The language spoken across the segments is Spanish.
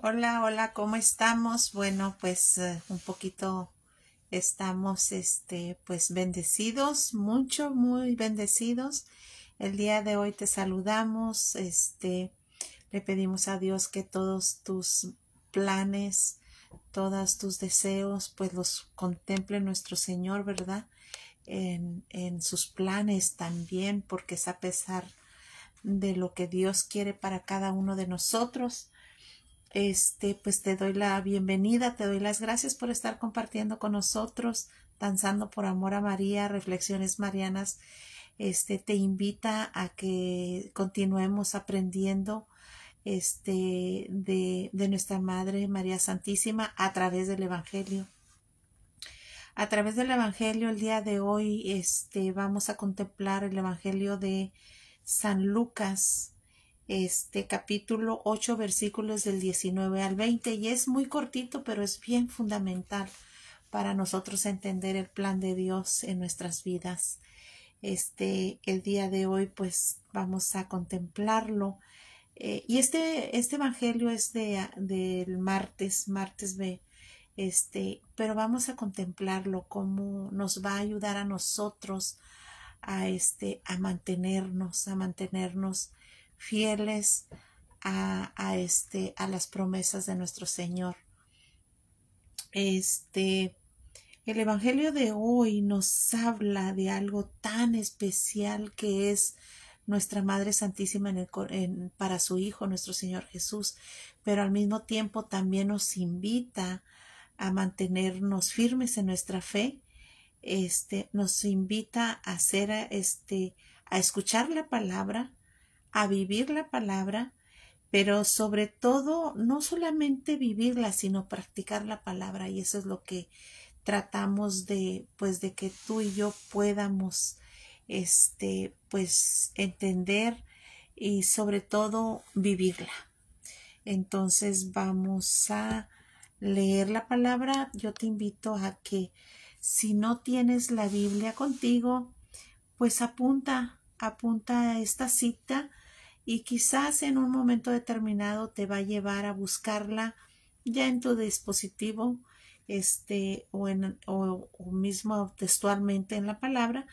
Hola, hola, ¿cómo estamos? Bueno, pues un poquito estamos, pues bendecidos, muy bendecidos. El día de hoy te saludamos, le pedimos a Dios que todos tus planes, todos tus deseos, pues los contemple nuestro Señor, ¿verdad? En sus planes también, porque es a pesar de lo que Dios quiere para cada uno de nosotros. Pues te doy la bienvenida, te doy las gracias por estar compartiendo con nosotros, Danzando por Amor a María, Reflexiones Marianas. Te invita a que continuemos aprendiendo de nuestra Madre María Santísima a través del Evangelio. A través del Evangelio, el día de hoy, vamos a contemplar el Evangelio de San Lucas, capítulo 8, versículos del 19 al 20, y es muy cortito, pero es bien fundamental para nosotros entender el plan de Dios en nuestras vidas. El día de hoy, pues, vamos a contemplarlo. Y este evangelio es del martes B, pero vamos a contemplarlo, cómo nos va a ayudar a nosotros a mantenernos fieles a las promesas de nuestro Señor. El Evangelio de hoy nos habla de algo tan especial que es nuestra Madre Santísima para su Hijo, nuestro Señor Jesús, pero al mismo tiempo también nos invita a mantenernos firmes en nuestra fe. Nos invita a hacer, a escuchar la palabra, a vivir la palabra, pero sobre todo no solamente vivirla, sino practicar la palabra, y eso es lo que tratamos de que tú y yo podamos pues entender y sobre todo vivirla. Entonces vamos a leer la palabra. Yo te invito a que, si no tienes la Biblia contigo, pues apunta esta cita, y quizás en un momento determinado te va a llevar a buscarla ya en tu dispositivo, o mismo textualmente en la palabra,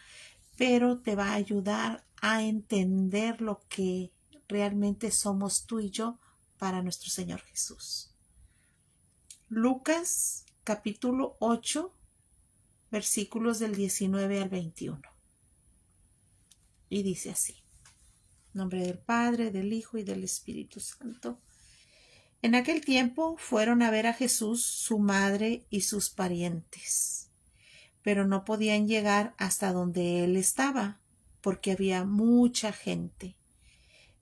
pero te va a ayudar a entender lo que realmente somos tú y yo para nuestro Señor Jesús. Lucas capítulo 8, versículos del 19 al 21. Y dice así: en nombre del Padre, del Hijo y del Espíritu Santo. En aquel tiempo fueron a ver a Jesús su madre y sus parientes, pero no podían llegar hasta donde él estaba, porque había mucha gente.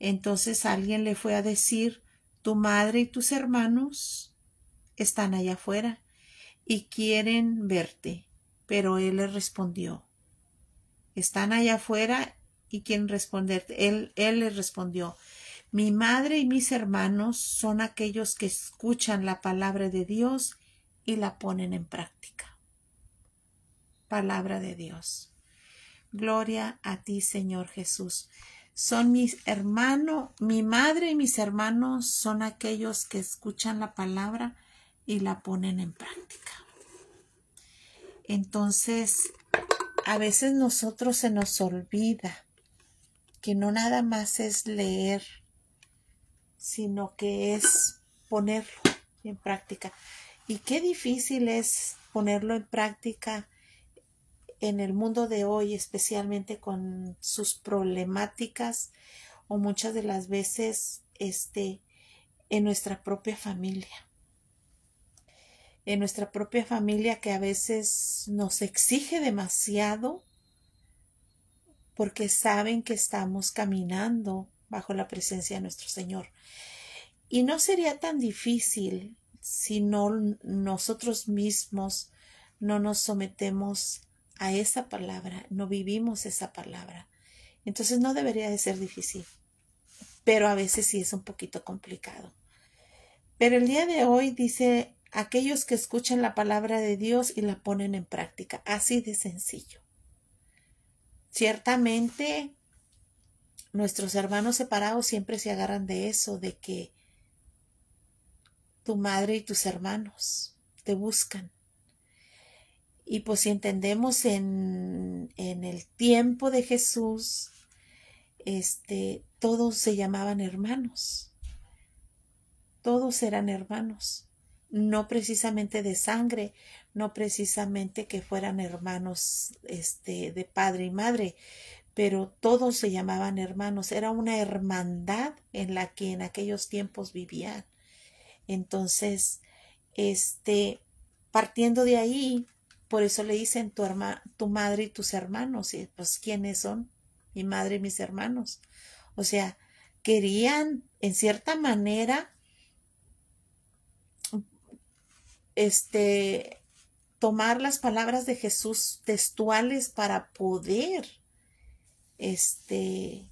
Entonces alguien le fue a decir: tu madre y tus hermanos están allá afuera y quieren verte. Pero él le respondió: están allá afuera y quieren responderte. Él le respondió: mi madre y mis hermanos son aquellos que escuchan la palabra de Dios y la ponen en práctica. Palabra de Dios. Gloria a ti, Señor Jesús. Son mis hermanos, mi madre y mis hermanos son aquellos que escuchan la palabra y la ponen en práctica. Entonces, a veces nosotros se nos olvida que no nada más es leer, sino que es ponerlo en práctica. Y qué difícil es ponerlo en práctica en el mundo de hoy, especialmente con sus problemáticas, o muchas de las veces en nuestra propia familia. En nuestra propia familia, que a veces nos exige demasiado porque saben que estamos caminando bajo la presencia de nuestro Señor. Y no sería tan difícil si nosotros mismos no nos sometemos a esa palabra, no vivimos esa palabra. Entonces no debería de ser difícil, pero a veces sí es un poquito complicado. Pero el día de hoy dice: aquellos que escuchan la palabra de Dios y la ponen en práctica, así de sencillo. Ciertamente nuestros hermanos separados siempre se agarran de eso, de que tu madre y tus hermanos te buscan. Y pues si entendemos en el tiempo de Jesús, todos se llamaban hermanos. Todos eran hermanos. No precisamente de sangre, no precisamente que fueran hermanos de padre y madre, pero todos se llamaban hermanos. Era una hermandad en la que en aquellos tiempos vivían. Entonces, partiendo de ahí, por eso le dicen tu madre y tus hermanos. Y pues, ¿quiénes son? Mi madre y mis hermanos. O sea, querían, en cierta manera, tomar las palabras de Jesús textuales para poder estar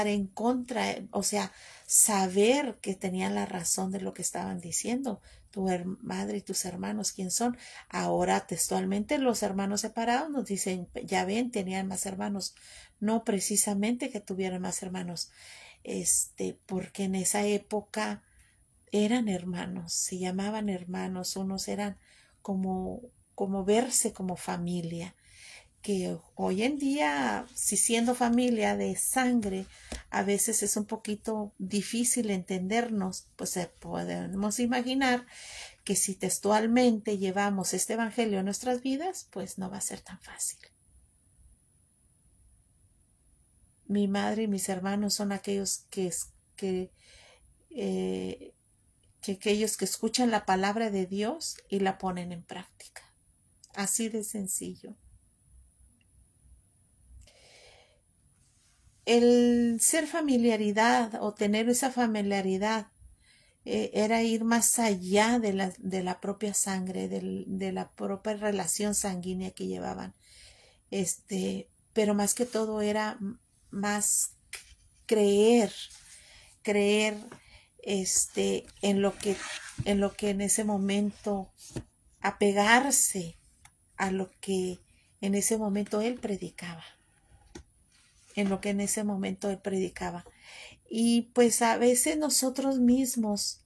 en contra, o sea, saber que tenían la razón de lo que estaban diciendo. Tu madre y tus hermanos, ¿quién son? Ahora textualmente los hermanos separados nos dicen, ya ven, tenían más hermanos. No precisamente que tuvieran más hermanos, porque en esa época eran hermanos, se llamaban hermanos, unos eran como verse como familia, que hoy en día, si siendo familia de sangre, a veces es un poquito difícil entendernos, pues podemos imaginar que si textualmente llevamos este evangelio en nuestras vidas, pues no va a ser tan fácil. Mi madre y mis hermanos son aquellos que aquellos que escuchan la palabra de Dios y la ponen en práctica. Así de sencillo. El ser familiaridad o tener esa familiaridad era ir más allá de la propia sangre, de la propia relación sanguínea que llevaban. Pero más que todo era más creer en lo que en ese momento, apegarse a lo que en ese momento él predicaba, y pues a veces nosotros mismos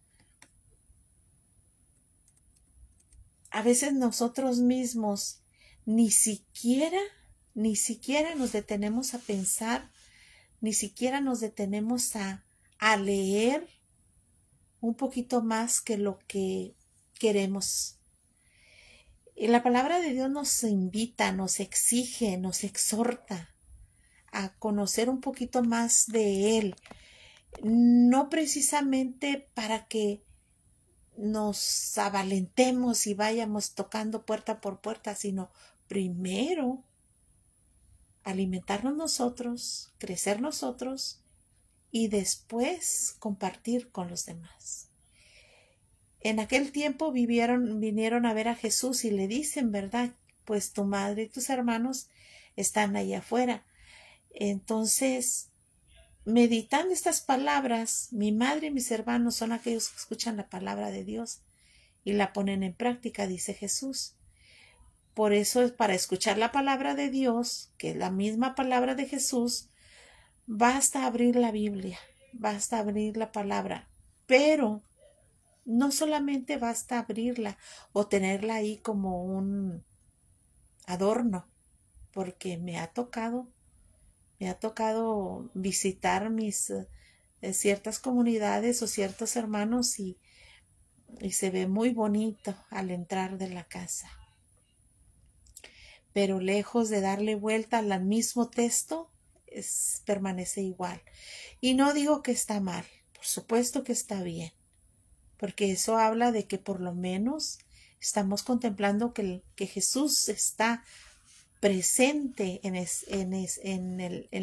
ni siquiera nos detenemos a pensar, ni siquiera nos detenemos a leer un poquito más que lo que queremos. Y la palabra de Dios nos invita, nos exige, nos exhorta a conocer un poquito más de Él. No precisamente para que nos avalentemos y vayamos tocando puerta por puerta, sino primero alimentarnos nosotros, crecer nosotros y después compartir con los demás. En aquel tiempo vinieron a ver a Jesús y le dicen, ¿verdad? Pues tu madre y tus hermanos están ahí afuera. Entonces, meditando estas palabras, mi madre y mis hermanos son aquellos que escuchan la palabra de Dios y la ponen en práctica, dice Jesús. Por eso, para escuchar la palabra de Dios, que es la misma palabra de Jesús, basta abrir la Biblia, basta abrir la palabra, pero no solamente basta abrirla o tenerla ahí como un adorno, porque me ha tocado visitar mis ciertas comunidades o ciertos hermanos y se ve muy bonito al entrar de la casa. Pero lejos de darle vuelta al mismo texto, permanece igual. Y no digo que está mal, por supuesto que está bien, porque eso habla de que por lo menos estamos contemplando que Jesús está presente en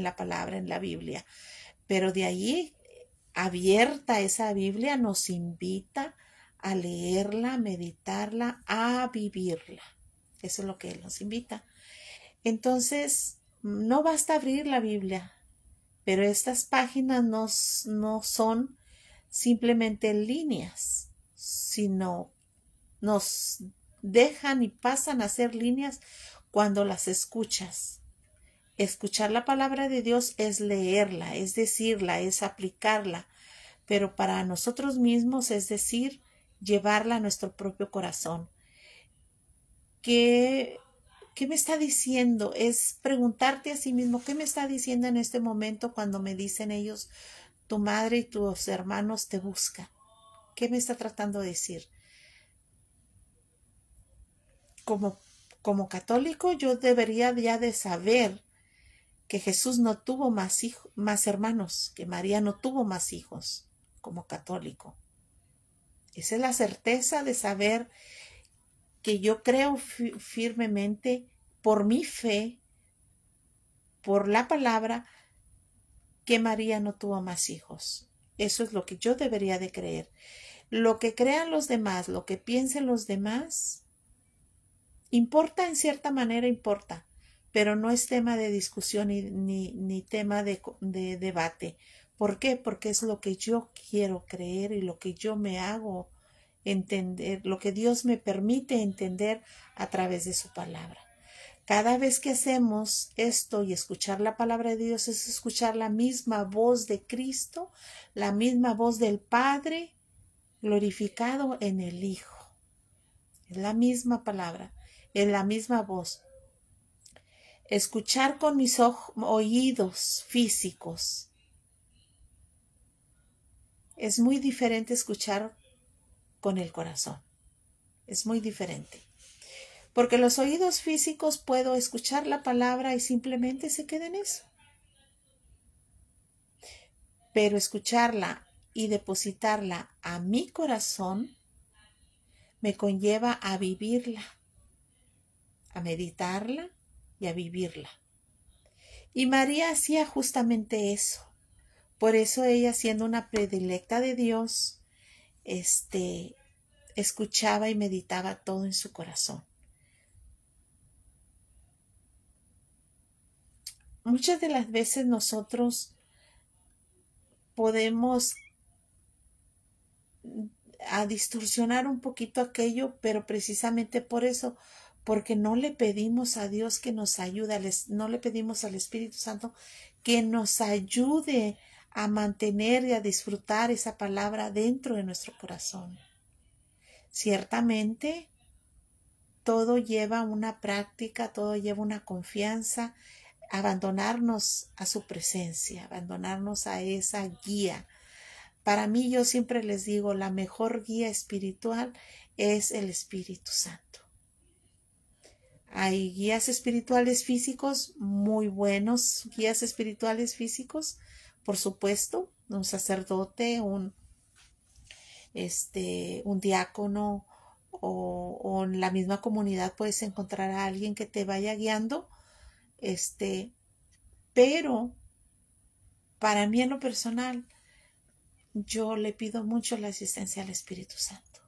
la palabra, en la Biblia. Pero de allí, abierta esa Biblia, nos invita a leerla, a meditarla, a vivirla. Eso es lo que Él nos invita. Entonces, no basta abrir la Biblia, pero estas páginas no son simplemente líneas, sino nos dejan y pasan a ser líneas cuando las escuchas. Escuchar la palabra de Dios es leerla, es decirla, es aplicarla, pero para nosotros mismos, es decir, llevarla a nuestro propio corazón. ¿Qué me está diciendo? Es preguntarte a sí mismo, ¿qué me está diciendo en este momento cuando me dicen ellos, tu madre y tus hermanos te buscan? ¿Qué me está tratando de decir? Como católico, yo debería ya de saber que Jesús no tuvo más hermanos, que María no tuvo más hijos, como católico. Esa es la certeza de saber que yo creo firmemente, por mi fe, por la palabra, que María no tuvo más hijos. Eso es lo que yo debería de creer. Lo que crean los demás, lo que piensen los demás, importa en cierta manera, importa, pero no es tema de discusión ni tema de debate. ¿Por qué? Porque es lo que yo quiero creer y lo que yo me hago entender, lo que Dios me permite entender a través de su palabra. Cada vez que hacemos esto y escuchar la palabra de Dios es escuchar la misma voz de Cristo, la misma voz del Padre glorificado en el Hijo. Es la misma palabra, es la misma voz. Escuchar con mis oídos físicos es muy diferente escuchar con el corazón. Es muy diferente. Porque los oídos físicos puedo escuchar la palabra y simplemente se queda en eso. Pero escucharla y depositarla a mi corazón me conlleva a vivirla, a meditarla y a vivirla. Y María hacía justamente eso. Por eso ella, siendo una predilecta de Dios, escuchaba y meditaba todo en su corazón. Muchas de las veces nosotros podemos distorsionar un poquito aquello, pero precisamente por eso, porque no le pedimos a Dios que nos ayude, no le pedimos al Espíritu Santo que nos ayude a mantener y a disfrutar esa palabra dentro de nuestro corazón. Ciertamente, todo lleva una práctica, todo lleva una confianza, abandonarnos a su presencia, abandonarnos a esa guía. Para mí, yo siempre les digo, la mejor guía espiritual es el Espíritu Santo. Hay guías espirituales físicos, muy buenos guías espirituales físicos, por supuesto, un sacerdote, un diácono o en la misma comunidad puedes encontrar a alguien que te vaya guiando, pero para mí en lo personal, yo le pido mucho la asistencia al Espíritu Santo.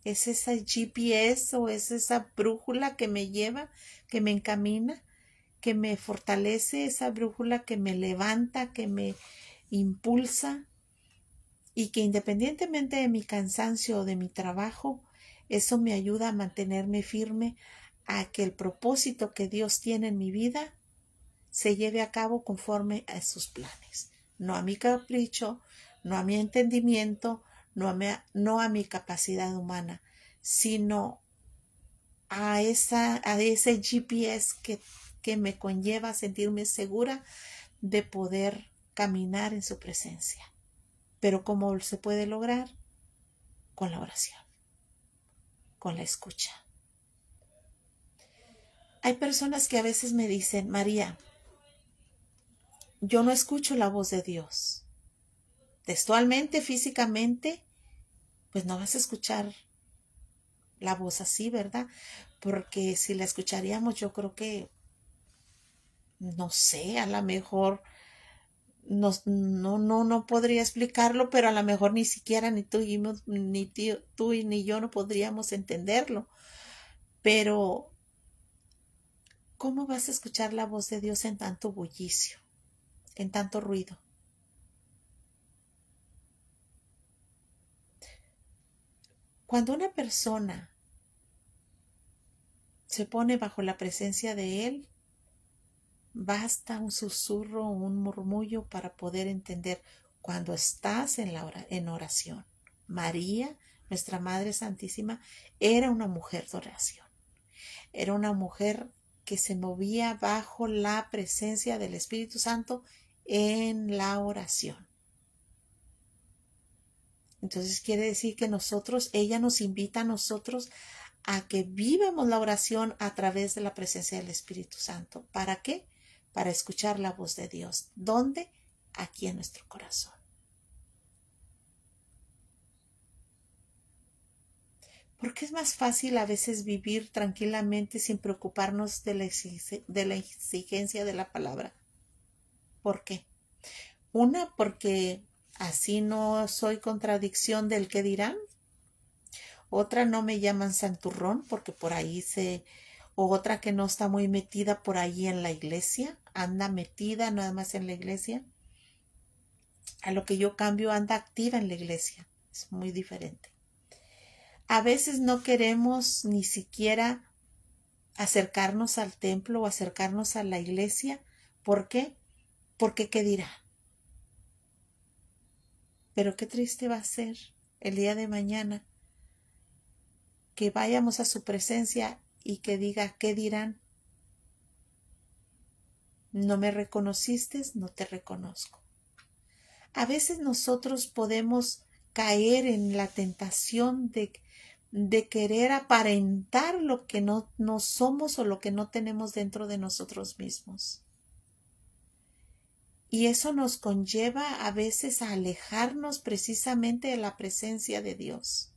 Es esa GPS o es esa brújula que me lleva, que me encamina, que me fortalece, esa brújula que me levanta, que me impulsa y que independientemente de mi cansancio o de mi trabajo, eso me ayuda a mantenerme firme a que el propósito que Dios tiene en mi vida se lleve a cabo conforme a sus planes, no a mi capricho, no a mi entendimiento, no a mi capacidad humana, sino a ese GPS que me conlleva a sentirme segura de poder caminar en su presencia. Pero ¿cómo se puede lograr? Con la oración, con la escucha. Hay personas que a veces me dicen, María, yo no escucho la voz de Dios. Textualmente, físicamente, pues no vas a escuchar la voz así, ¿verdad? Porque si la escucharíamos, yo creo que, no sé, a lo mejor no podría explicarlo, pero a lo mejor ni siquiera ni tú ni yo no podríamos entenderlo. Pero, ¿cómo vas a escuchar la voz de Dios en tanto bullicio, en tanto ruido? Cuando una persona se pone bajo la presencia de Él, basta un susurro o un murmullo para poder entender cuando estás en oración. María, nuestra Madre Santísima, era una mujer de oración. Era una mujer que se movía bajo la presencia del Espíritu Santo en la oración. Entonces quiere decir que ella nos invita a nosotros a que vivamos la oración a través de la presencia del Espíritu Santo. ¿Para qué? Para escuchar la voz de Dios. ¿Dónde? Aquí en nuestro corazón. Porque es más fácil a veces vivir tranquilamente sin preocuparnos de la exigencia de la palabra. ¿Por qué? Una, porque así no soy contradicción del que dirán. Otra, no me llaman santurrón porque por ahí o otra que no está muy metida por ahí en la iglesia, anda metida nada más en la iglesia. A lo que yo cambio, anda activa en la iglesia. Es muy diferente. A veces no queremos ni siquiera acercarnos al templo o acercarnos a la iglesia. ¿Por qué? Porque ¿qué dirá? Pero qué triste va a ser el día de mañana que vayamos a su presencia y que diga, ¿qué dirán? ¿No me reconociste? No te reconozco. A veces nosotros podemos caer en la tentación de querer aparentar lo que no somos o lo que no tenemos dentro de nosotros mismos. Y eso nos conlleva a veces a alejarnos precisamente de la presencia de Dios.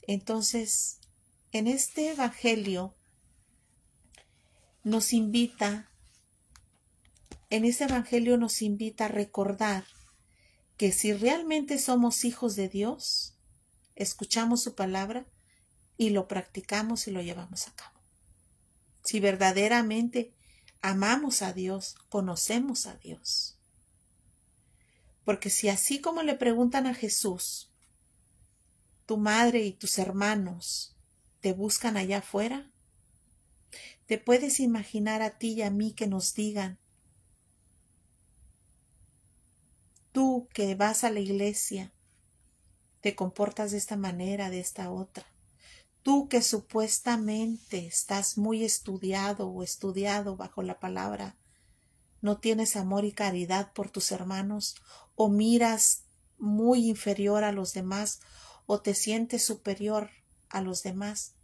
Entonces, en este evangelio nos invita a recordar que si realmente somos hijos de Dios, escuchamos su palabra y lo practicamos y lo llevamos a cabo. Si verdaderamente amamos a Dios, conocemos a Dios. Porque si así como le preguntan a Jesús, tu madre y tus hermanos te buscan allá afuera, ¿te puedes imaginar a ti y a mí que nos digan, tú que vas a la iglesia, te comportas de esta manera, de esta otra? Tú que supuestamente estás muy estudiado o estudiado bajo la palabra, ¿no tienes amor y caridad por tus hermanos? ¿O miras muy inferior a los demás? ¿O te sientes superior a los demás?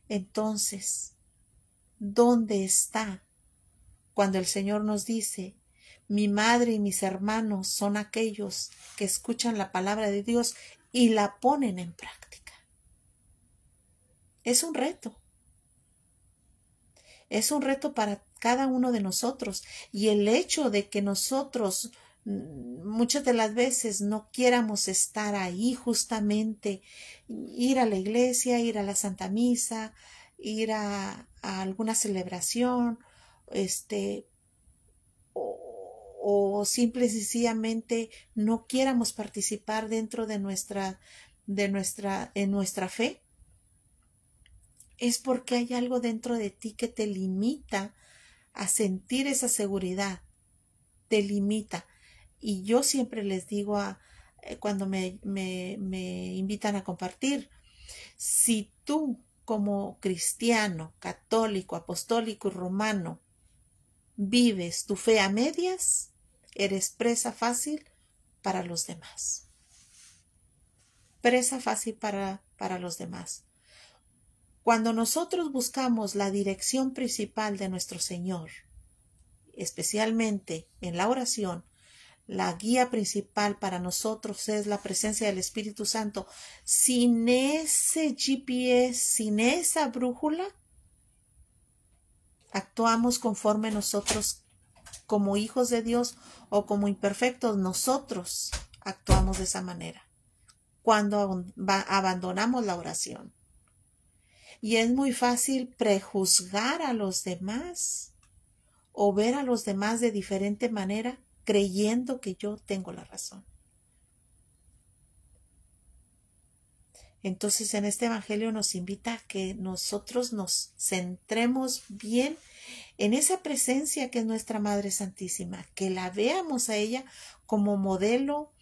Entonces, ¿dónde está cuando el Señor nos dice, mi madre y mis hermanos son aquellos que escuchan la palabra de Dios y la ponen en práctica? Es un reto. Es un reto para cada uno de nosotros. Y el hecho de que nosotros muchas de las veces no quieramos estar ahí, justamente ir a la iglesia, ir a la Santa Misa, ir a alguna celebración, o simple y sencillamente no quieramos participar dentro de en nuestra fe, es porque hay algo dentro de ti que te limita a sentir esa seguridad, te limita. Y yo siempre les digo cuando me invitan a compartir, si tú como cristiano, católico, apostólico y romano vives tu fe a medias, eres presa fácil para los demás. Presa fácil para los demás. Cuando nosotros buscamos la dirección principal de nuestro Señor, especialmente en la oración, la guía principal para nosotros es la presencia del Espíritu Santo. Sin ese GPS, sin esa brújula, actuamos conforme nosotros como hijos de Dios o como imperfectos. Nosotros actuamos de esa manera cuando abandonamos la oración. Y es muy fácil prejuzgar a los demás o ver a los demás de diferente manera, creyendo que yo tengo la razón. Entonces en este evangelio nos invita a que nosotros nos centremos bien en esa presencia que es nuestra Madre Santísima, que la veamos a ella como modelo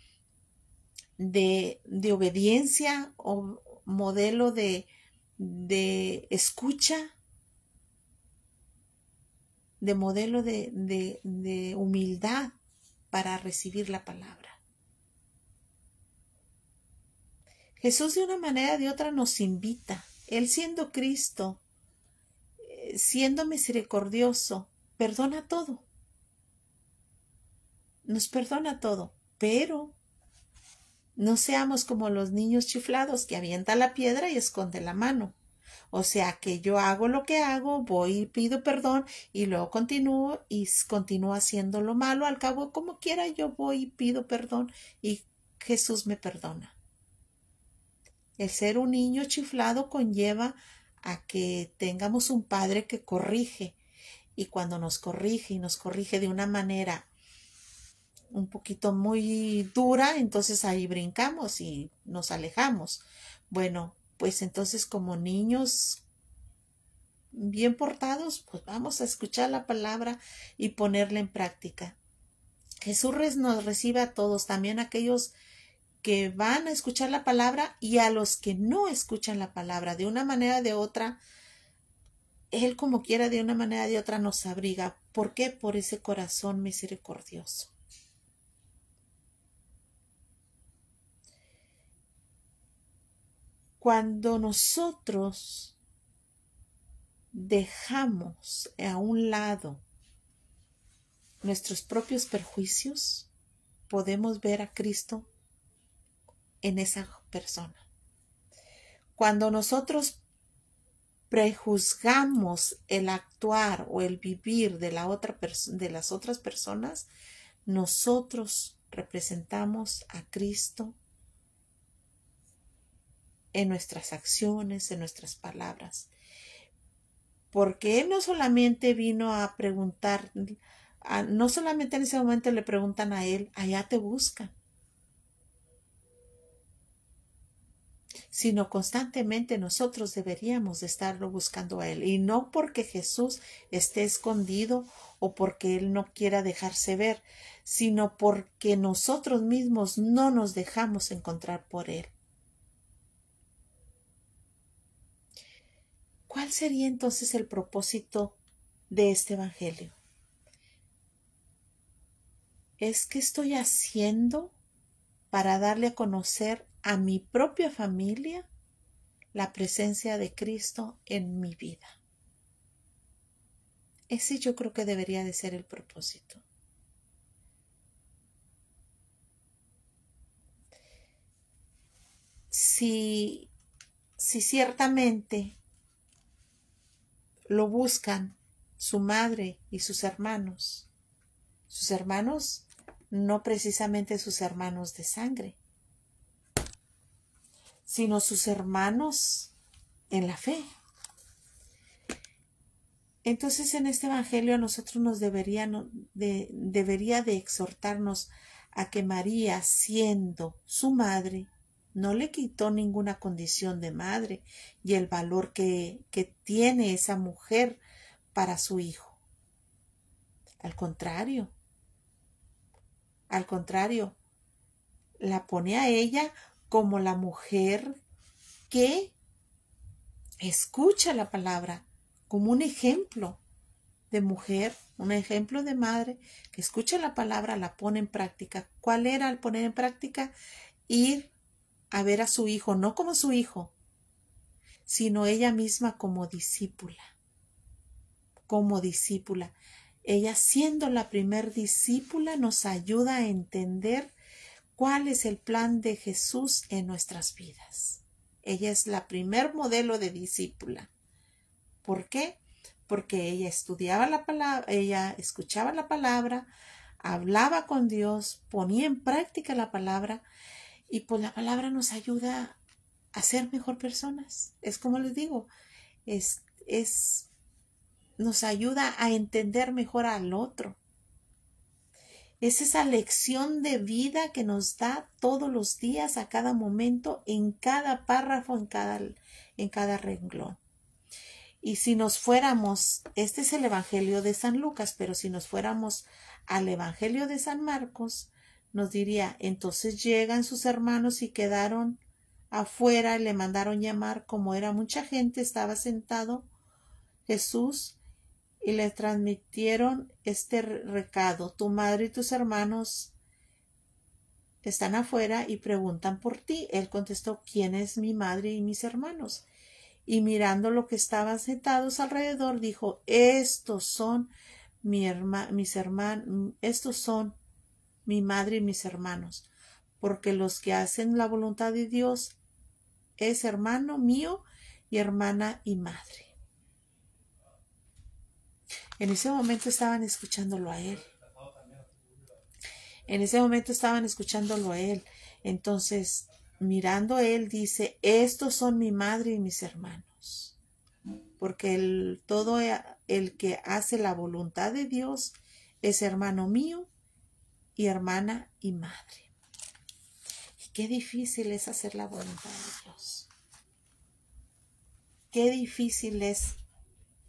de obediencia o modelo de escucha, de modelo de humildad para recibir la palabra. Jesús de una manera o de otra nos invita. Él siendo Cristo, siendo misericordioso, perdona todo. Nos perdona todo, pero no seamos como los niños chiflados que avientan la piedra y esconden la mano. O sea que yo hago lo que hago, voy y pido perdón y luego continúo haciendo lo malo. Al cabo, como quiera, yo voy y pido perdón y Jesús me perdona. El ser un niño chiflado conlleva a que tengamos un padre que corrige, y cuando nos corrige y nos corrige de una manera un poquito muy dura, entonces ahí brincamos y nos alejamos. Bueno, pues entonces como niños bien portados, pues vamos a escuchar la palabra y ponerla en práctica. Jesús nos recibe a todos, también a aquellos que van a escuchar la palabra y a los que no escuchan la palabra. De una manera o de otra, Él como quiera, de una manera o de otra nos abriga. ¿Por qué? Por ese corazón misericordioso. Cuando nosotros dejamos a un lado nuestros propios perjuicios, podemos ver a Cristo en esa persona. Cuando nosotros prejuzgamos el actuar o el vivir de las otras personas, nosotros representamos a Cristo en nuestras acciones, en nuestras palabras. Porque Él no solamente vino a preguntar, no solamente en ese momento le preguntan a Él, allá te buscan, sino constantemente nosotros deberíamos de estarlo buscando a Él. Y no porque Jesús esté escondido o porque Él no quiera dejarse ver, sino porque nosotros mismos no nos dejamos encontrar por Él. ¿Cuál sería entonces el propósito de este Evangelio? Es que estoy haciendo para darle a conocer a mi propia familia la presencia de Cristo en mi vida. Ese yo creo que debería de ser el propósito. Si ciertamente lo buscan su madre y sus hermanos no precisamente sus hermanos de sangre, sino sus hermanos en la fe. Entonces en este Evangelio a nosotros nos debería de exhortarnos a que María, siendo su madre, no le quitó ninguna condición de madre y el valor que tiene esa mujer para su hijo. Al contrario, la pone a ella como la mujer que escucha la palabra, como un ejemplo de mujer, un ejemplo de madre que escucha la palabra, la pone en práctica. ¿Cuál era el poner en práctica? Ir a ver a su hijo, no como su hijo, sino ella misma como discípula. Ella, siendo la primer discípula, nos ayuda a entender cuál es el plan de Jesús en nuestras vidas. Ella es la primer modelo de discípula. ¿Por qué? Porque ella estudiaba la palabra, ella escuchaba la palabra, hablaba con Dios, ponía en práctica la palabra, y pues la palabra nos ayuda a ser mejor personas. Es como les digo, nos ayuda a entender mejor al otro. Es esa lección de vida que nos da todos los días, a cada momento, en cada párrafo, en cada renglón. Y si nos fuéramos, este es el Evangelio de San Lucas, pero si nos fuéramos al Evangelio de San Marcos, nos diría, entonces llegan sus hermanos y quedaron afuera y le mandaron llamar. Como era mucha gente, estaba sentado Jesús y le transmitieron este recado: tu madre y tus hermanos están afuera y preguntan por ti. Él contestó, ¿quién es mi madre y mis hermanos? Y mirando lo que estaban sentados alrededor, dijo, estos son mis hermanos, estos son mi madre y mis hermanos, porque los que hacen la voluntad de Dios es hermano mío y hermana y madre. En ese momento estaban escuchándolo a él. En ese momento estaban escuchándolo a él. Entonces, mirando a él, dice, estos son mi madre y mis hermanos. Porque todo el que hace la voluntad de Dios es hermano mío y hermana y madre. Y qué difícil es hacer la voluntad de Dios. Qué difícil es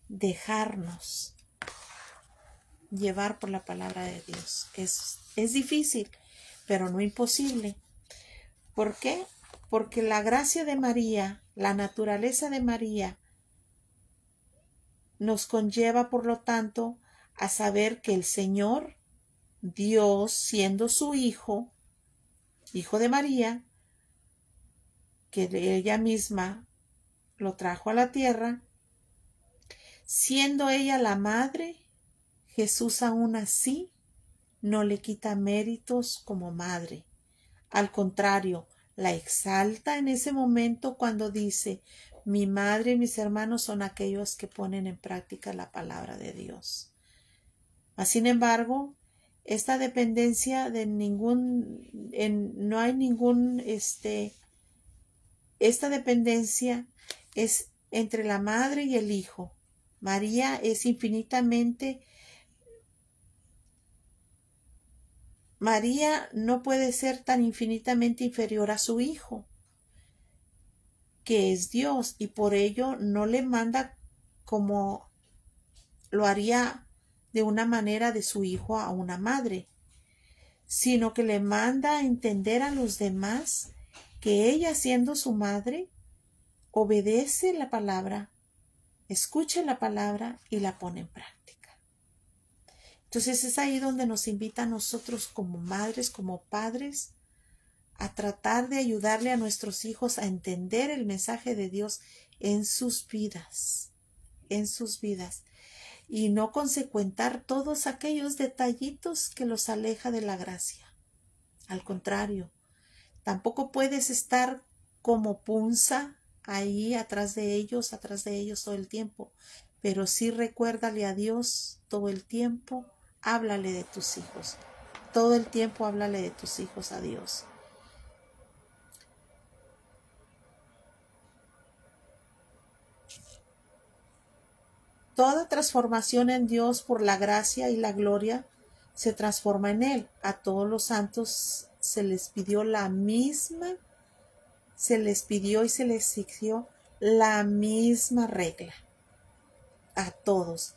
dejarnos llevar por la palabra de Dios. Es difícil, pero no imposible. ¿Por qué? Porque la gracia de María, la naturaleza de María, nos conlleva, por lo tanto, a saber que el Señor, Dios, siendo su Hijo, Hijo de María, que ella misma lo trajo a la tierra, siendo ella la madre, Jesús aún así no le quita méritos como madre. Al contrario, la exalta en ese momento cuando dice, mi madre y mis hermanos son aquellos que ponen en práctica la palabra de Dios. Mas, sin embargo, esta dependencia de no hay ningún, esta dependencia es entre la madre y el hijo. María es María no puede ser tan infinitamente inferior a su hijo, que es Dios, y por ello no le manda como lo haría de una manera de su hijo a una madre, sino que le manda a entender a los demás que ella, siendo su madre, obedece la palabra, escucha la palabra y la pone en práctica. Entonces es ahí donde nos invita a nosotros como madres, como padres, a tratar de ayudarle a nuestros hijos a entender el mensaje de Dios en sus vidas, y no consecuentar todos aquellos detallitos que los aleja de la gracia. Al contrario, tampoco puedes estar como punza ahí atrás de ellos todo el tiempo, pero sí recuérdale a Dios todo el tiempo, háblale de tus hijos, todo el tiempo háblale de tus hijos a Dios. Toda transformación en Dios por la gracia y la gloria se transforma en Él. A todos los santos se les pidió y se les exigió la misma regla. A todos.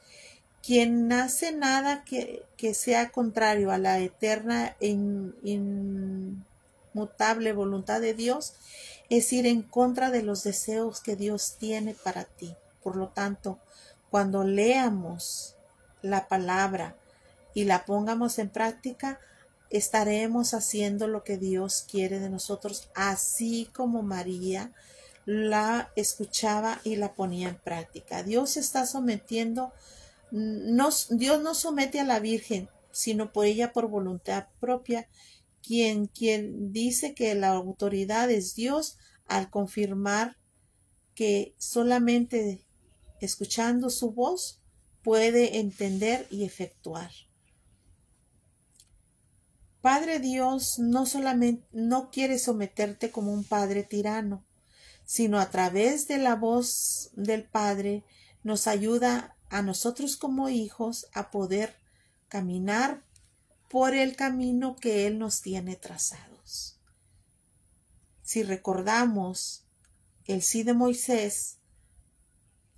Quien hace nada que sea contrario a la eterna e inmutable voluntad de Dios es ir en contra de los deseos que Dios tiene para ti. Por lo tanto, cuando leamos la palabra y la pongamos en práctica, estaremos haciendo lo que Dios quiere de nosotros, así como María la escuchaba y la ponía en práctica. Dios está sometiendo, Dios no somete a la Virgen, sino por ella por voluntad propia, quien dice que la autoridad es Dios al confirmar que solamente escuchando su voz puede entender y efectuar. Padre Dios no quiere someterte como un padre tirano, sino a través de la voz del Padre nos ayuda a nosotros como hijos a poder caminar por el camino que Él nos tiene trazados. Si recordamos el sí de Moisés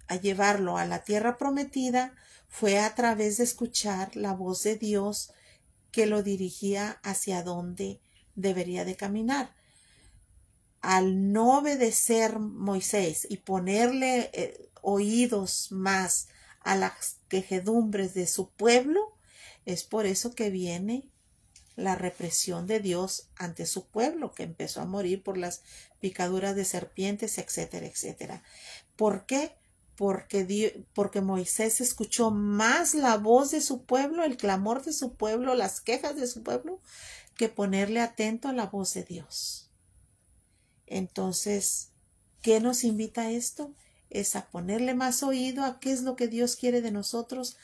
a llevarlo a la tierra prometida fue a través de escuchar la voz de Dios que lo dirigía hacia donde debería de caminar. Al no obedecer Moisés y ponerle oídos más a las quejedumbres de su pueblo, es por eso que viene la represión de Dios ante su pueblo, que empezó a morir por las picaduras de serpientes, etcétera, etcétera. ¿Por qué? Porque Moisés escuchó más la voz de su pueblo, el clamor de su pueblo, las quejas de su pueblo, que ponerle atento a la voz de Dios. Entonces, ¿qué nos invita esto? Es a ponerle más oído a qué es lo que Dios quiere de nosotros,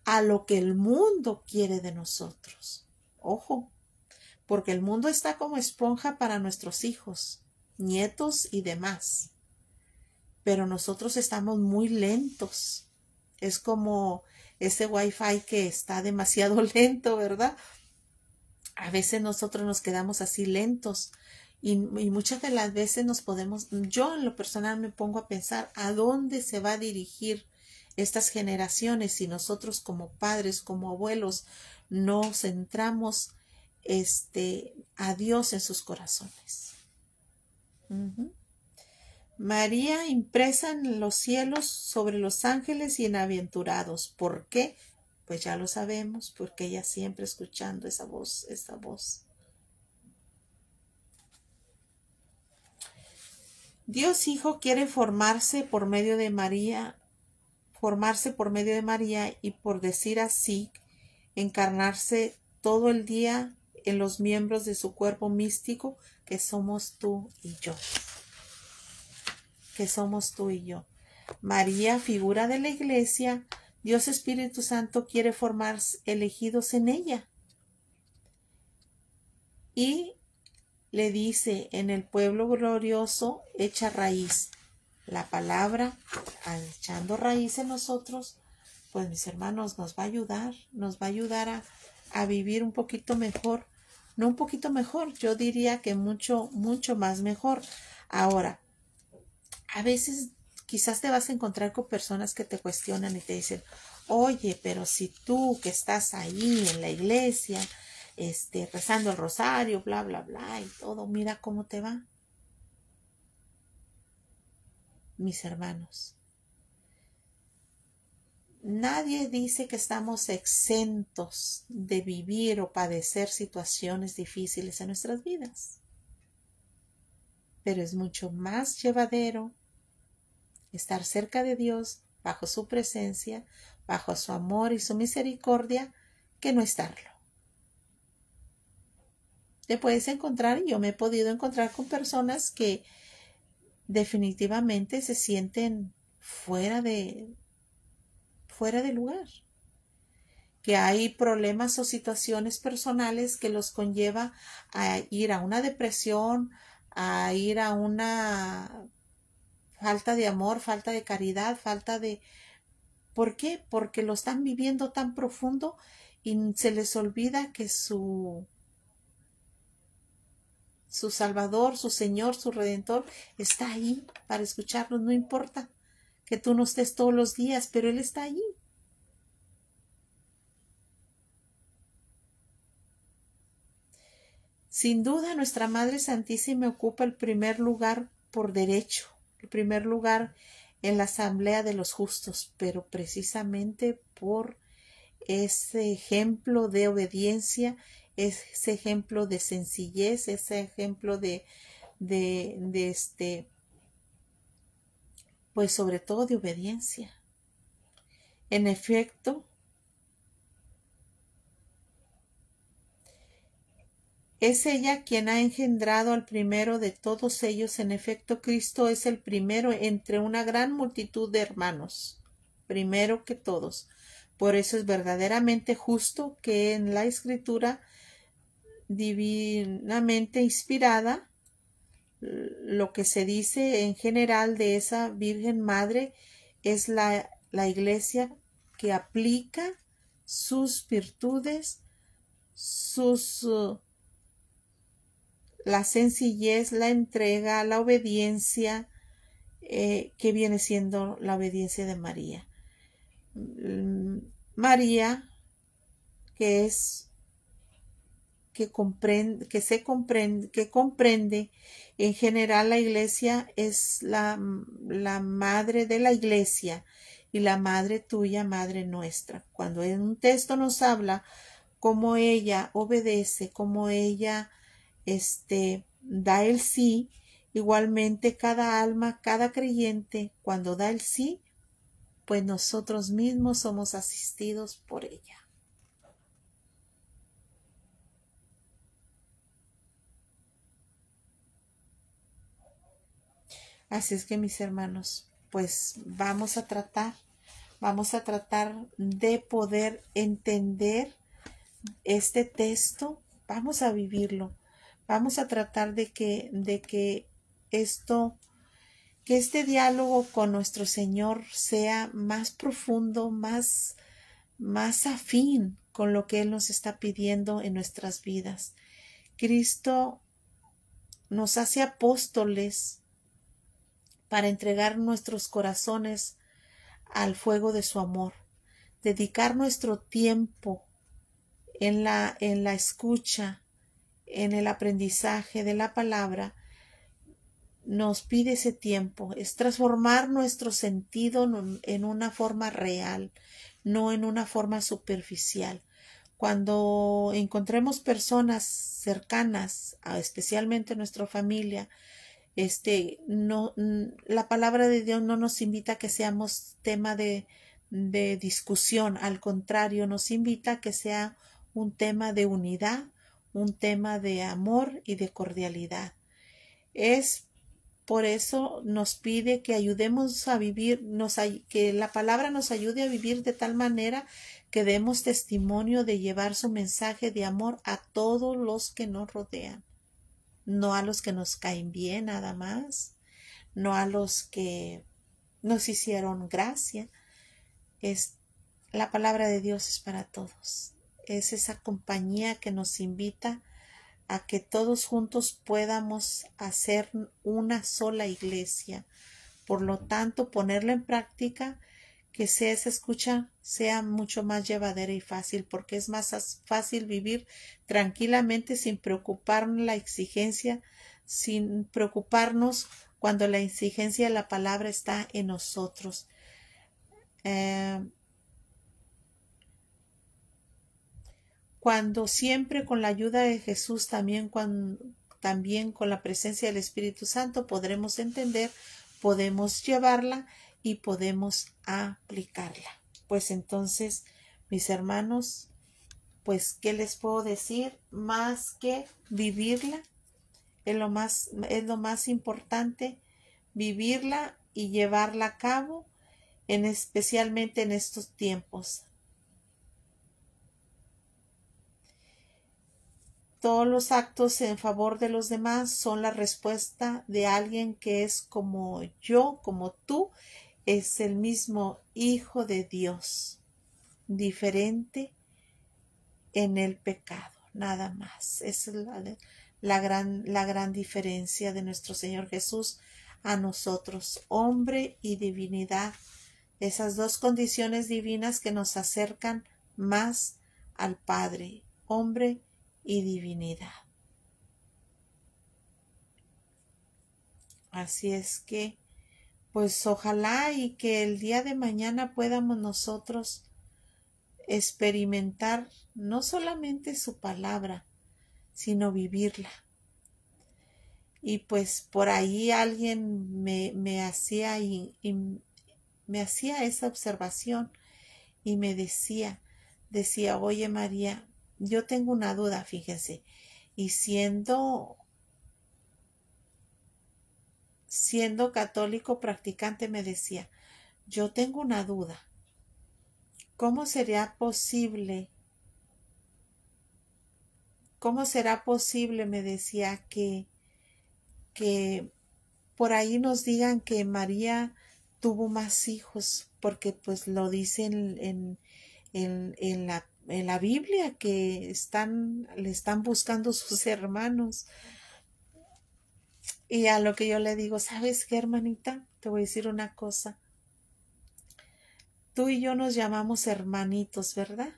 a lo que el mundo quiere de nosotros. Ojo, porque el mundo está como esponja para nuestros hijos, nietos y demás. Pero nosotros estamos muy lentos. Es como ese wifi que está demasiado lento, ¿verdad? A veces nosotros nos quedamos así lentos y muchas de las veces yo en lo personal me pongo a pensar a dónde se va a dirigir estas generaciones si nosotros como padres, como abuelos, no centramos a Dios en sus corazones. María impresa en los cielos sobre los ángeles y bienaventurados. ¿Por qué? Pues ya lo sabemos, porque ella siempre escuchando esa voz. Dios Hijo quiere formarse por medio de María y por decir así, encarnarse todo el día en los miembros de su cuerpo místico que somos tú y yo. María, figura de la Iglesia, Dios Espíritu Santo quiere formar elegidos en ella. Y le dice, en el pueblo glorioso echa raíz. La palabra, echando raíz en nosotros, pues mis hermanos, nos va a ayudar a vivir un poquito mejor. No un poquito mejor, yo diría que mucho, mucho más mejor. Ahora, a veces quizás te vas a encontrar con personas que te cuestionan y te dicen, oye, pero si tú que estás ahí en la iglesia, rezando el rosario, bla, bla, bla y todo, mira cómo te va. Mis hermanos, nadie dice que estamos exentos de vivir o padecer situaciones difíciles en nuestras vidas, pero es mucho más llevadero estar cerca de Dios, bajo su presencia, bajo su amor y su misericordia, que no estarlo. Te puedes encontrar, y yo me he podido encontrar con personas que definitivamente se sienten fuera de lugar, que hay problemas o situaciones personales que los conlleva a ir a una depresión, a ir a una falta de amor, falta de caridad, ¿Por qué? Porque lo están viviendo tan profundo y se les olvida que su Salvador, su Señor, su Redentor está ahí para escucharlos. No importa que tú no estés todos los días, pero Él está allí. Sin duda, nuestra Madre Santísima ocupa el primer lugar por derecho, el primer lugar en la asamblea de los justos, pero precisamente por ese ejemplo de obediencia, ese ejemplo de sencillez, ese ejemplo pues sobre todo de obediencia. En efecto, es ella quien ha engendrado al primero de todos ellos. En efecto, Cristo es el primero entre una gran multitud de hermanos, primero que todos. Por eso es verdaderamente justo que en la Escritura divinamente inspirada, lo que se dice en general de esa Virgen Madre es la Iglesia que aplica sus virtudes, la sencillez, la entrega, la obediencia que viene siendo la obediencia de María. María, que es que comprende en general la iglesia, es la madre de la iglesia y la madre tuya, madre nuestra. Cuando en un texto nos habla cómo ella obedece, cómo ella da el sí, igualmente cada alma, cada creyente, cuando da el sí, pues nosotros mismos somos asistidos por ella. Así es que, mis hermanos, pues vamos a tratar de poder entender este texto, vamos a vivirlo, vamos a tratar de que este diálogo con nuestro Señor sea más profundo, más afín con lo que Él nos está pidiendo en nuestras vidas. Cristo nos hace apóstoles para entregar nuestros corazones al fuego de su amor, dedicar nuestro tiempo en la escucha, en el aprendizaje de la palabra. Nos pide ese tiempo, es transformar nuestro sentido en una forma real, no en una forma superficial. Cuando encontremos personas cercanas, especialmente nuestra familia, la palabra de Dios no nos invita a que seamos tema de discusión, al contrario, nos invita a que sea un tema de unidad, un tema de amor y de cordialidad. Es por eso nos pide que ayudemos a vivir, que la palabra nos ayude a vivir de tal manera que demos testimonio de llevar su mensaje de amor a todos los que nos rodean, no a los que nos caen bien nada más, no a los que nos hicieron gracia. La palabra de Dios es para todos. Es esa compañía que nos invita a que todos juntos podamos hacer una sola iglesia. Por lo tanto, ponerla en práctica, que esa escucha sea mucho más llevadera y fácil, porque es más fácil vivir tranquilamente sin preocuparnos la exigencia, sin preocuparnos cuando la exigencia de la palabra está en nosotros. Cuando siempre con la ayuda de Jesús, también con la presencia del Espíritu Santo, podremos entender, podemos llevarla y podemos aplicarla. Pues entonces, mis hermanos, pues, ¿qué les puedo decir? Más que vivirla, es lo más importante, vivirla y llevarla a cabo, especialmente en estos tiempos. Todos los actos en favor de los demás son la respuesta de alguien que es como yo, como tú, es el mismo Hijo de Dios, diferente en el pecado, nada más. Esa es la gran diferencia de nuestro Señor Jesús a nosotros, hombre y divinidad. Esas dos condiciones divinas que nos acercan más al Padre, hombre y divinidad. Así es que, pues ojalá y que el día de mañana podamos nosotros experimentar no solamente su palabra, sino vivirla. Y pues por ahí alguien me hacía esa observación y me decía, oye María, yo tengo una duda, fíjense, y siendo católico practicante me decía, yo tengo una duda, ¿cómo será posible, me decía, que por ahí nos digan que María tuvo más hijos? Porque pues lo dicen en la Biblia, que le están buscando sus hermanos. Y a lo que yo le digo, ¿sabes qué, hermanita? Te voy a decir una cosa. Tú y yo nos llamamos hermanitos, ¿verdad?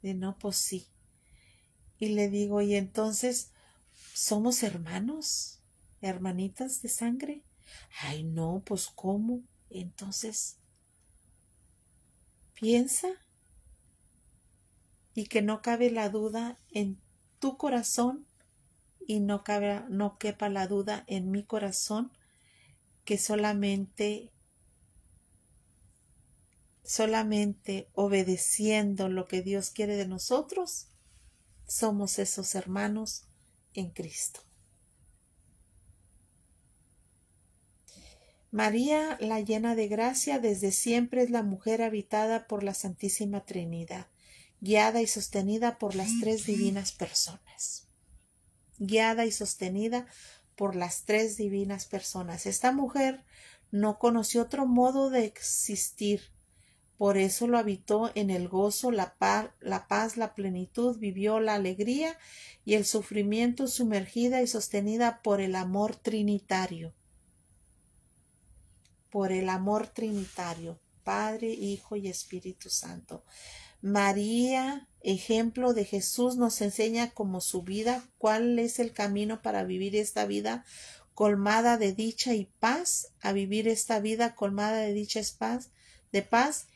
Y no, pues sí. Y le digo, ¿y entonces somos hermanos? ¿Hermanitas de sangre? Ay, no, pues ¿cómo? Entonces, piensa y que no cabe la duda en tu corazón y no quepa la duda en mi corazón que solamente obedeciendo lo que Dios quiere de nosotros, somos esos hermanos en Cristo. María, la llena de gracia, desde siempre es la mujer habitada por la Santísima Trinidad, guiada y sostenida por las tres divinas personas. Guiada y sostenida por las tres divinas personas. Esta mujer no conoció otro modo de existir. Por eso lo habitó en el gozo, la paz, la plenitud, vivió la alegría y el sufrimiento sumergida y sostenida por el amor trinitario. Por el amor trinitario, Padre, Hijo y Espíritu Santo. María, ejemplo de Jesús, nos enseña como su vida, cuál es el camino para vivir esta vida colmada de dicha y paz, a vivir esta vida colmada de dicha y paz,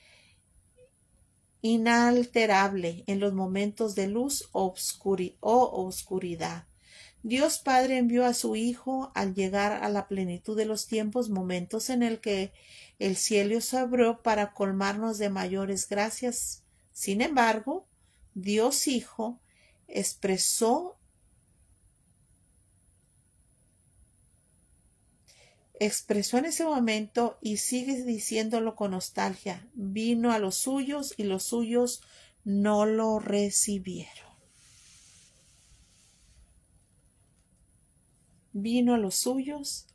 inalterable en los momentos de luz o oscuridad. Dios Padre envió a su Hijo al llegar a la plenitud de los tiempos, momentos en el que el cielo se abrió para colmarnos de mayores gracias. Sin embargo, Dios Hijo expresó en ese momento y sigue diciéndolo con nostalgia. Vino a los suyos y los suyos no lo recibieron. Vino a los suyos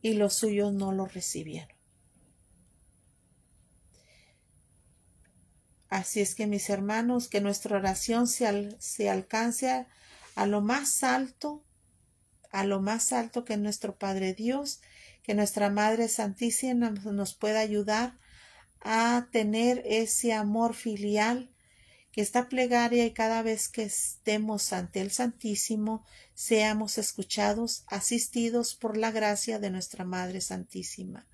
y los suyos no lo recibieron. Así es que, mis hermanos, que nuestra oración se alcance a lo más alto que nuestro Padre Dios, que nuestra Madre Santísima nos pueda ayudar a tener ese amor filial, que esta plegaria y cada vez que estemos ante el Santísimo seamos escuchados, asistidos por la gracia de nuestra Madre Santísima.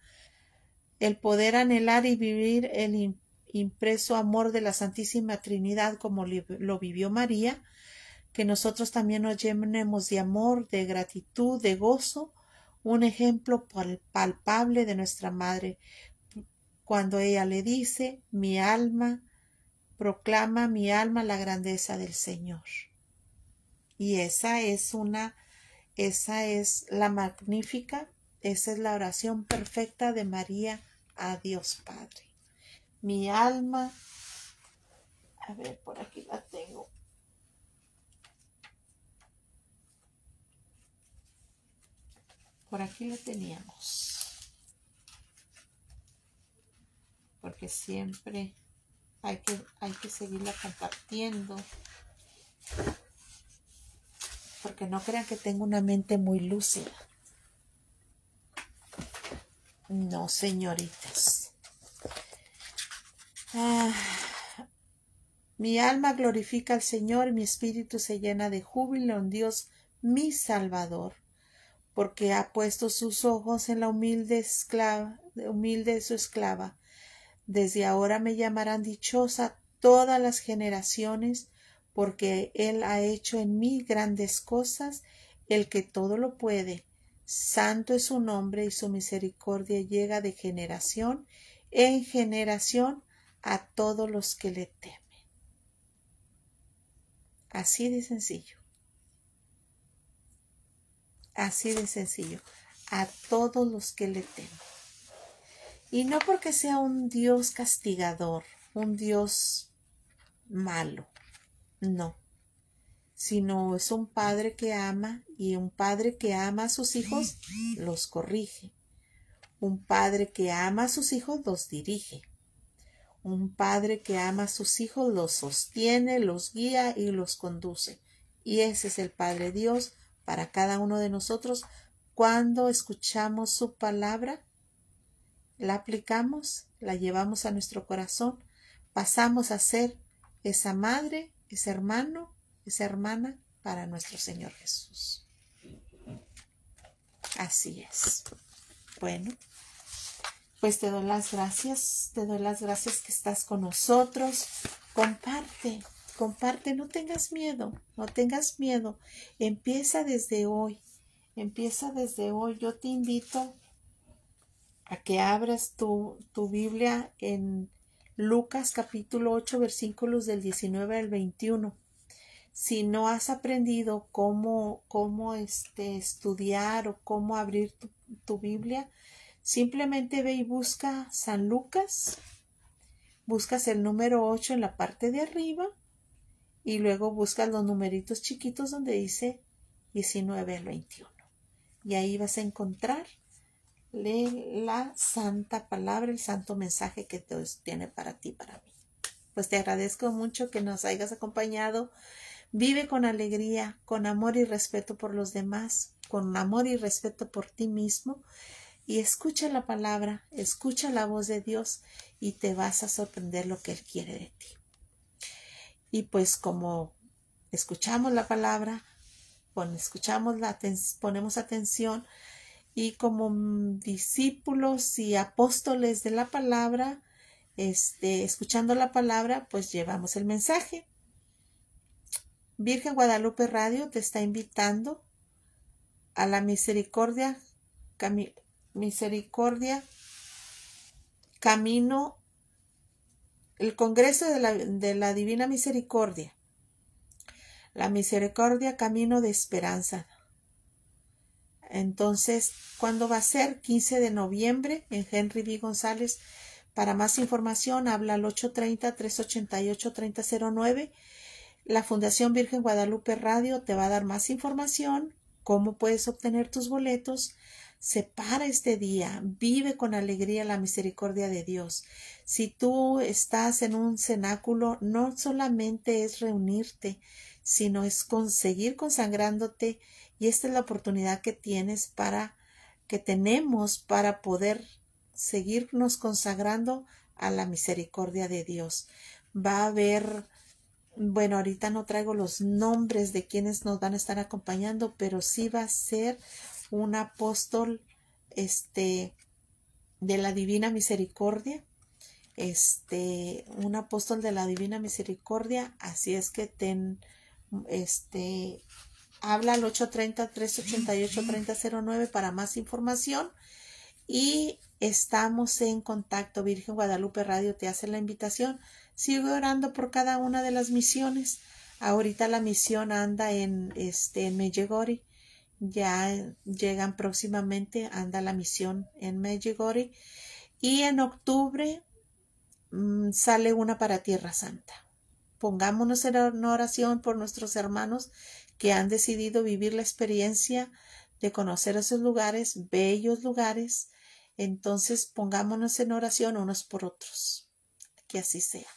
El poder anhelar y vivir el impreso amor de la Santísima Trinidad como lo vivió María, que nosotros también nos llenemos de amor, de gratitud, de gozo, un ejemplo palpable de nuestra Madre, cuando ella le dice, proclama mi alma la grandeza del Señor. Y esa es la magnífica, esa es la oración perfecta de María a Dios Padre. Mi alma, a ver, por aquí la tengo. Por aquí la teníamos. Porque siempre hay que seguirla compartiendo. Porque no crean que tengo una mente muy lúcida. No, señoritas. Mi alma glorifica al Señor, mi espíritu se llena de júbilo en Dios, mi Salvador, porque ha puesto sus ojos en la humilde su esclava. Desde ahora me llamarán dichosa todas las generaciones, porque Él ha hecho en mí grandes cosas, el que todo lo puede. Santo es su nombre y su misericordia llega de generación en generación a todos los que le temen. Así de sencillo. Así de sencillo. A todos los que le temen. Y no porque sea un Dios castigador, un Dios malo. No. Sino es un padre que ama, y un padre que ama a sus hijos los corrige. Un padre que ama a sus hijos los dirige. Un padre que ama a sus hijos los sostiene, los guía y los conduce. Y ese es el Padre Dios para cada uno de nosotros, cuando escuchamos su palabra, la aplicamos, la llevamos a nuestro corazón, pasamos a ser esa madre, ese hermano, esa hermana para nuestro Señor Jesús. Así es. Bueno, pues te doy las gracias que estás con nosotros. Comparte, no tengas miedo, empieza desde hoy, yo te invito a que abras tu Biblia en Lucas capítulo 8 versículos del 19 al 21. Si no has aprendido cómo estudiar o cómo abrir tu Biblia, simplemente ve y busca San Lucas, buscas el número 8 en la parte de arriba y luego buscas los numeritos chiquitos donde dice 19 al 21. Y ahí vas a encontrar la santa palabra, el santo mensaje que Dios tiene para ti, para mí. Pues te agradezco mucho que nos hayas acompañado. Vive con alegría, con amor y respeto por los demás, con amor y respeto por ti mismo, y escucha la palabra, escucha la voz de Dios y te vas a sorprender lo que Él quiere de ti. Y pues como escuchamos la palabra, ponemos atención, y como discípulos y apóstoles de la palabra, escuchando la palabra, pues llevamos el mensaje. Virgen Guadalupe Radio te está invitando a la Misericordia Camino, el Congreso de la Divina Misericordia, la Misericordia Camino de Esperanza. Entonces, ¿cuándo va a ser? 15 de noviembre en Henry B. González. Para más información, habla al 830-388-3009. La Fundación Virgen Guadalupe Radio te va a dar más información, cómo puedes obtener tus boletos. Separa este día, vive con alegría la misericordia de Dios. Si tú estás en un cenáculo, no solamente es reunirte, sino es seguir consagrándote, y esta es la oportunidad que tenemos para poder seguirnos consagrando a la misericordia de Dios. Va a haber, bueno, ahorita no traigo los nombres de quienes nos van a estar acompañando, pero sí va a ser un apóstol de la Divina Misericordia, un apóstol de la Divina Misericordia. Así es que habla al 830-388-3009 para más información, y estamos en contacto. Virgen Guadalupe Radio te hace la invitación. Sigo orando por cada una de las misiones. Ahorita la misión anda en Medjugorje. Ya llegan próximamente, anda la misión en Medjugorje, y en octubre sale una para Tierra Santa. Pongámonos en oración por nuestros hermanos que han decidido vivir la experiencia de conocer esos lugares, bellos lugares. Entonces pongámonos en oración unos por otros. Que así sea.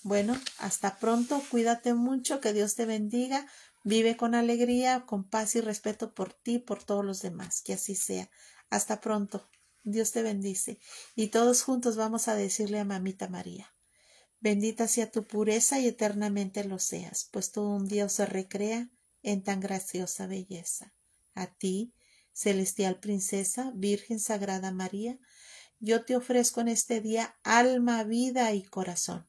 Bueno, hasta pronto, cuídate mucho, que Dios te bendiga. Vive con alegría, con paz y respeto por ti y por todos los demás. Que así sea. Hasta pronto. Dios te bendice. Y todos juntos vamos a decirle a Mamita María: bendita sea tu pureza y eternamente lo seas, pues todo un día se recrea en tan graciosa belleza. A ti, celestial princesa, Virgen Sagrada María, yo te ofrezco en este día alma, vida y corazón.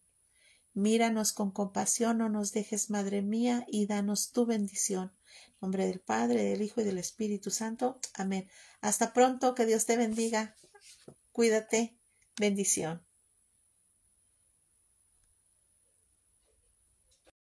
Míranos con compasión, no nos dejes, Madre mía, y danos tu bendición. En nombre del Padre, del Hijo y del Espíritu Santo. Amén. Hasta pronto, que Dios te bendiga. Cuídate. Bendición.